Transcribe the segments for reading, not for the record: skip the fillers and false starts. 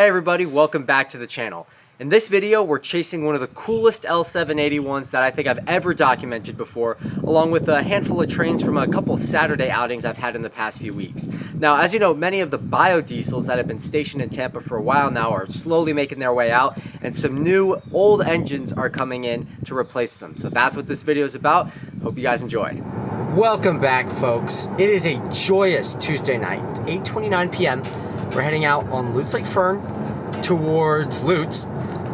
Hey everybody, welcome back to the channel. In this video, we're chasing one of the coolest L781s that I think I've ever documented before, along with a handful of trains from a couple Saturday outings I've had in the past few weeks. Now, as you know, many of the biodiesels that have been stationed in Tampa for a while now are slowly making their way out, and some new old engines are coming in to replace them. So that's what this video is about. Hope you guys enjoy. Welcome back, folks. It is a joyous Tuesday night, 8:29 p.m. We're heading out on Lutz Lake Fern towards Lutz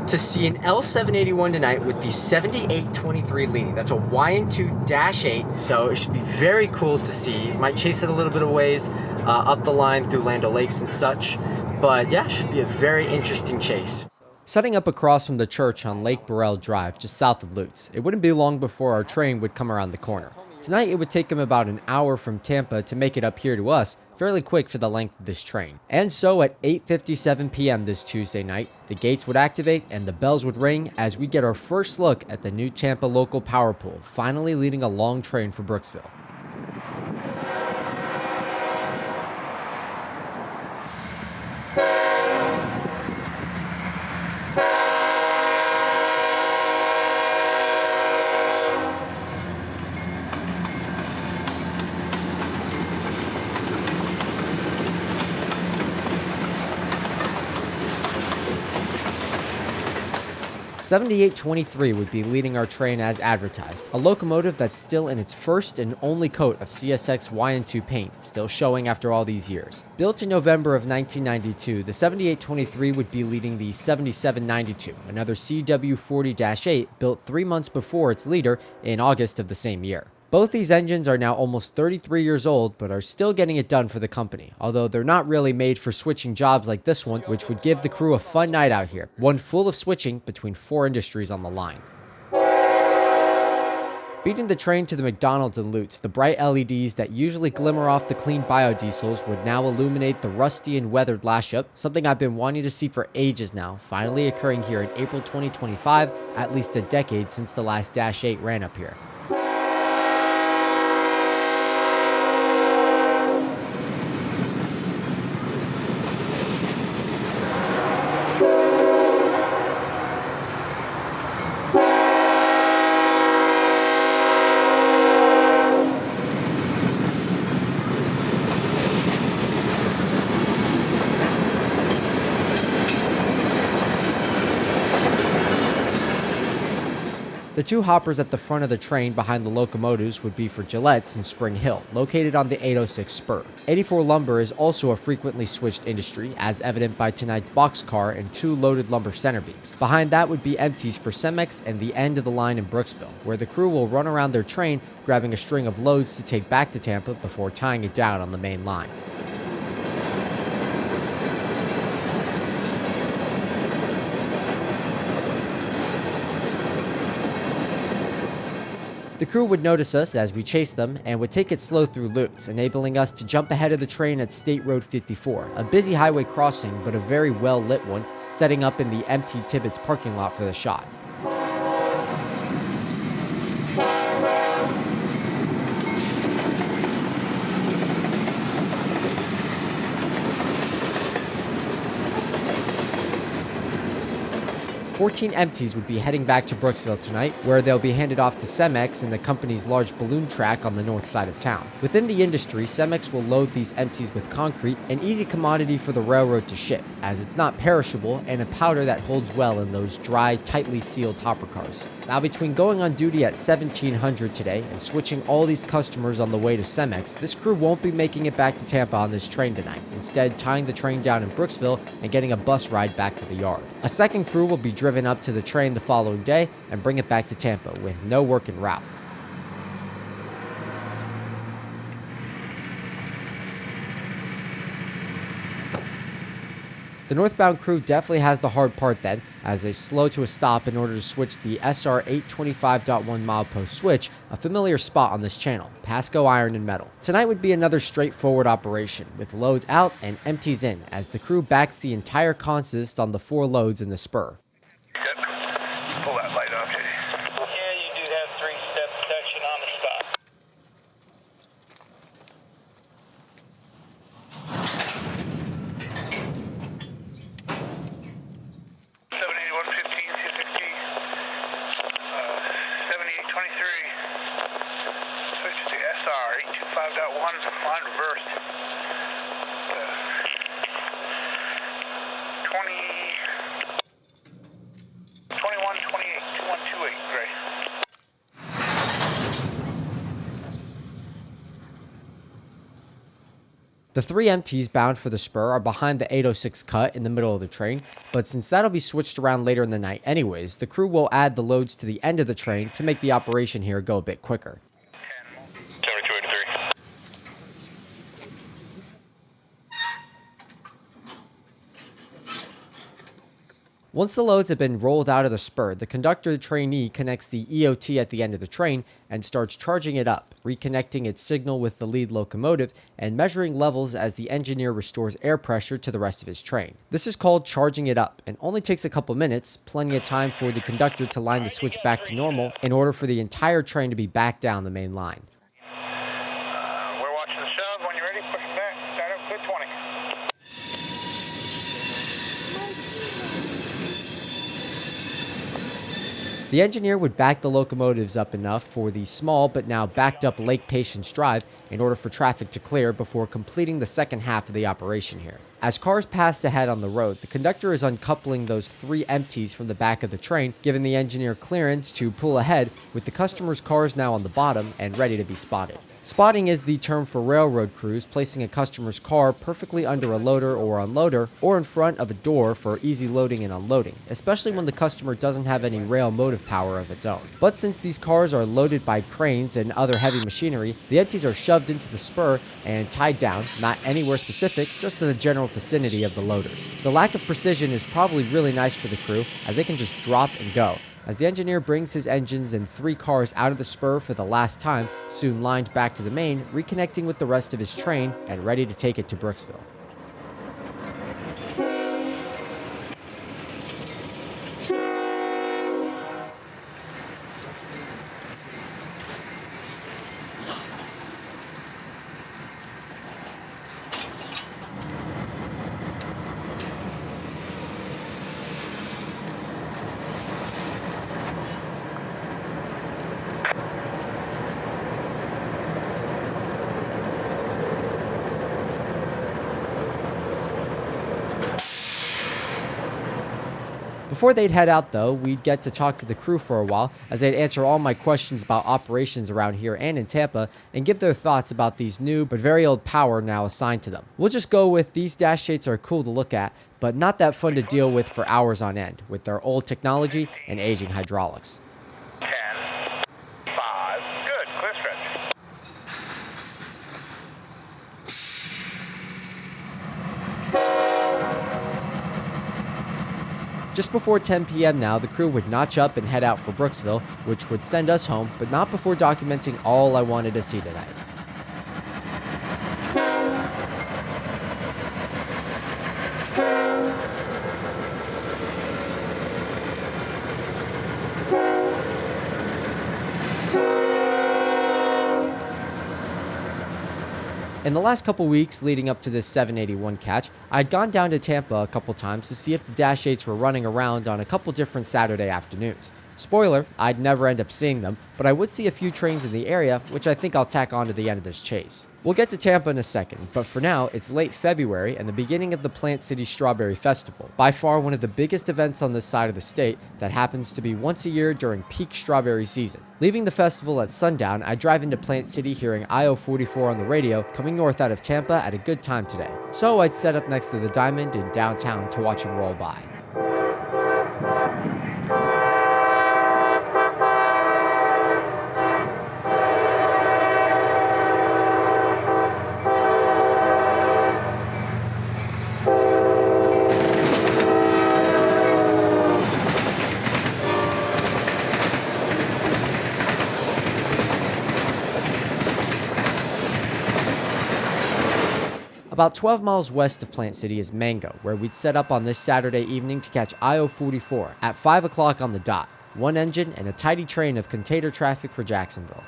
to see an L781 tonight with the 7823 leading. That's a YN2-8, so it should be very cool to see. Might chase it a little bit of ways up the line through Land O'Lakes and such, but yeah, should be a very interesting chase. Setting up across from the church on Lake Burrell Drive, just south of Lutz, it wouldn't be long before our train would come around the corner. Tonight, it would take him about an hour from Tampa to make it up here to us, fairly quick for the length of this train. And so at 8:57 p.m. this Tuesday night, the gates would activate and the bells would ring as we get our first look at the new Tampa local power pool, finally leading a long train for Brooksville. .7823 would be leading our train as advertised, a locomotive that's still in its first and only coat of CSX YN2 paint, still showing after all these years. Built in November of 1992, the 7823 would be leading the 7792, another CW40-8 built 3 months before its leader in August of the same year. Both these engines are now almost 33 years old, but are still getting it done for the company, although they're not really made for switching jobs like this one, which would give the crew a fun night out here, one full of switching between 4 industries on the line. Beating the train to the McDonald's in Lutz, the bright LEDs that usually glimmer off the clean biodiesels would now illuminate the rusty and weathered lash-up, something I've been wanting to see for ages now, finally occurring here in April 2025, at least a decade since the last -8 ran up here. The two hoppers at the front of the train behind the locomotives would be for Gillette's in Spring Hill, located on the 806 spur. 84 lumber is also a frequently switched industry, as evident by tonight's boxcar and 2 loaded lumber center beams. Behind that would be empties for Cemex and the end of the line in Brooksville, where the crew will run around their train, grabbing a string of loads to take back to Tampa before tying it down on the main line. The crew would notice us as we chased them and would take it slow through Lutz, enabling us to jump ahead of the train at State Road 54, a busy highway crossing but a very well lit one, setting up in the empty Tibbetts parking lot for the shot. "14 empties would be heading back to Brooksville tonight, where they'll be handed off to Cemex and the company's large balloon track on the north side of town. Within the industry, Cemex will load these empties with concrete, an easy commodity for the railroad to ship, as it's not perishable and a powder that holds well in those dry, tightly sealed hopper cars. Now, between going on duty at 1700 today and switching all these customers on the way to Cemex, this crew won't be making it back to Tampa on this train tonight, instead tying the train down in Brooksville and getting a bus ride back to the yard. A second crew will be driven up to the train the following day and bring it back to Tampa with no work en route. The northbound crew definitely has the hard part then, as they slow to a stop in order to switch the SR 825.1 milepost switch, a familiar spot on this channel, Pasco Iron and Metal. Tonight would be another straightforward operation, with loads out and empties in, as the crew backs the entire consist on the 4 loads in the spur. Yep. Pull that light off, Katie. Yeah, you do have 3-step protection on the spot. The 3 empties bound for the spur are behind the 806 cut in the middle of the train, but since that'll be switched around later in the night anyways, the crew will add the loads to the end of the train to make the operation here go a bit quicker. 7283. Once the loads have been rolled out of the spur, the conductor trainee connects the EOT at the end of the train and starts charging it up, reconnecting its signal with the lead locomotive and measuring levels as the engineer restores air pressure to the rest of his train. This is called charging it up and only takes a couple minutes, plenty of time for the conductor to line the switch back to normal in order for the entire train to be back down the main line. We're watching the shove. When you're ready, push it back. Start up, clear 20. The engineer would back the locomotives up enough for the small but now backed up Lake Patience Drive in order for traffic to clear before completing the second half of the operation here. As cars pass ahead on the road, the conductor is uncoupling those 3 empties from the back of the train, giving the engineer clearance to pull ahead with the customer's cars now on the bottom and ready to be spotted. Spotting is the term for railroad crews placing a customer's car perfectly under a loader or unloader or in front of a door for easy loading and unloading, especially when the customer doesn't have any rail motive power of its own. But since these cars are loaded by cranes and other heavy machinery, the empties are shoved into the spur and tied down, not anywhere specific, just in the general vicinity of the loaders. The lack of precision is probably really nice for the crew, as they can just drop and go, as the engineer brings his engines and 3 cars out of the spur for the last time, soon lined back to the main, reconnecting with the rest of his train and ready to take it to Brooksville. Before they'd head out though, we'd get to talk to the crew for a while as they'd answer all my questions about operations around here and in Tampa and give their thoughts about these new but very old power now assigned to them. We'll just go with these dash shades are cool to look at, but not that fun to deal with for hours on end with their old technology and aging hydraulics. 10, 5. Good. Clear stretch. Just before 10 p.m. now, the crew would notch up and head out for Brooksville, which would send us home, but not before documenting all I wanted to see today. In the last couple weeks leading up to this 781 catch, I'd gone down to Tampa a couple times to see if the Dash 8s were running around on a couple different Saturday afternoons. Spoiler, I'd never end up seeing them, but I would see a few trains in the area, which I think I'll tack on to the end of this chase. We'll get to Tampa in a second, but for now, it's late February and the beginning of the Plant City Strawberry Festival, by far one of the biggest events on this side of the state that happens to be once a year during peak strawberry season. Leaving the festival at sundown, I drive into Plant City hearing IO44 on the radio coming north out of Tampa at a good time today. So I'd set up next to the Diamond in downtown to watch him roll by. About 12 miles west of Plant City is Mango, where we'd set up on this Saturday evening to catch IO44 at 5 o'clock on the dot, one engine and a tidy train of container traffic for Jacksonville.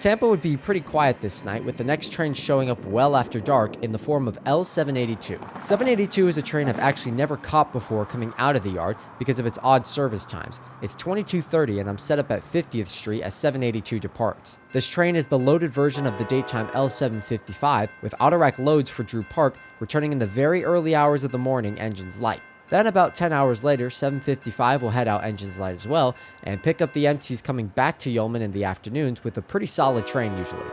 Tampa would be pretty quiet this night, with the next train showing up well after dark in the form of L782. 782 is a train I've actually never caught before coming out of the yard because of its odd service times. It's 22:30 and I'm set up at 50th Street as 782 departs. This train is the loaded version of the daytime L755 with auto-rack loads for Drew Park, returning in the very early hours of the morning, engines light. Then about 10 hours later, 755 will head out engines light as well, and pick up the empties coming back to Yeoman in the afternoons with a pretty solid train usually.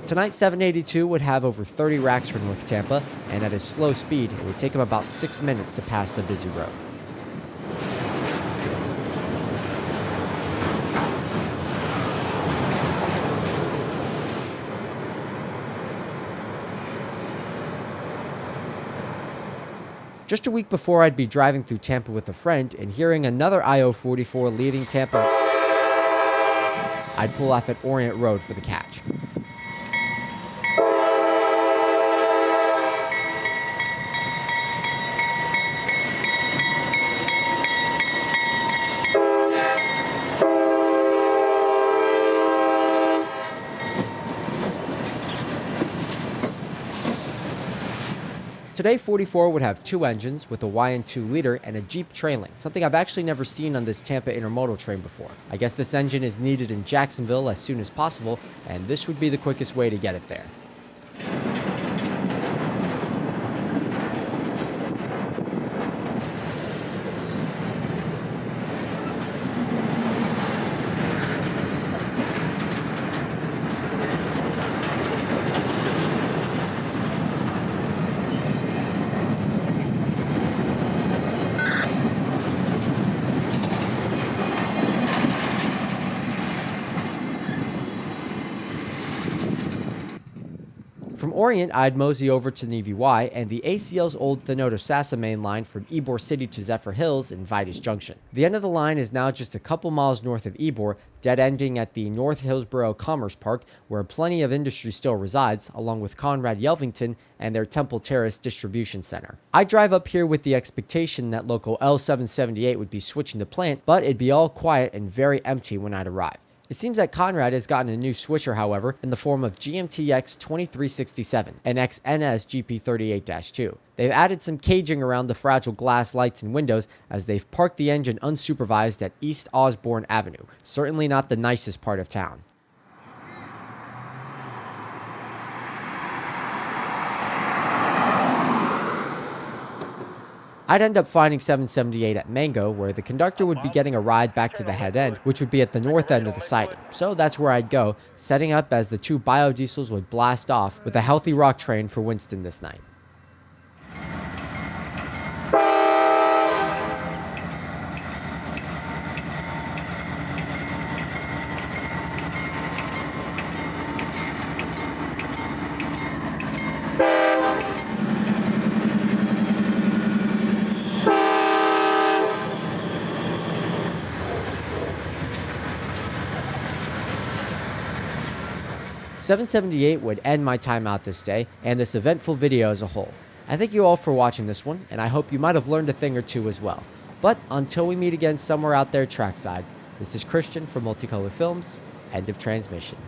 Tonight, 782 would have over 30 racks for North Tampa, and at his slow speed, it would take him about 6 minutes to pass the busy road. Just a week before, I'd be driving through Tampa with a friend and hearing another IO-44 leaving Tampa, I'd pull off at Orient Road for the catch. Today, 44 would have two engines with a YN2 liter and a Jeep trailing, something I've actually never seen on this Tampa intermodal train before. I guess this engine is needed in Jacksonville as soon as possible, and this would be the quickest way to get it there. From Orient, I'd mosey over to Navy Y and the ACL's old Thanota-Sassa main line from Ybor City to Zephyr Hills and Vitus Junction. The end of the line is now just a couple miles north of Ybor, dead-ending at the North Hillsborough Commerce Park, where plenty of industry still resides, along with Conrad Yelvington and their Temple Terrace Distribution Center. I drive up here with the expectation that local L778 would be switching the plant, but it'd be all quiet and very empty when I'd arrive. It seems that Conrad has gotten a new switcher, however, in the form of GMTX 2367 and XNS GP38-2. They've added some caging around the fragile glass lights and windows as they've parked the engine unsupervised at East Osborne Avenue, certainly not the nicest part of town. I'd end up finding 778 at Mango, where the conductor would be getting a ride back to the head end, which would be at the north end of the siding. So that's where I'd go, setting up as the two biodiesels would blast off with a healthy rock train for Winston this night. .778 would end my time out this day and this eventful video as a whole. I thank you all for watching this one, and I hope you might have learned a thing or two as well. But until we meet again somewhere out there trackside, this is Christian from Multicolor Films. End of transmission.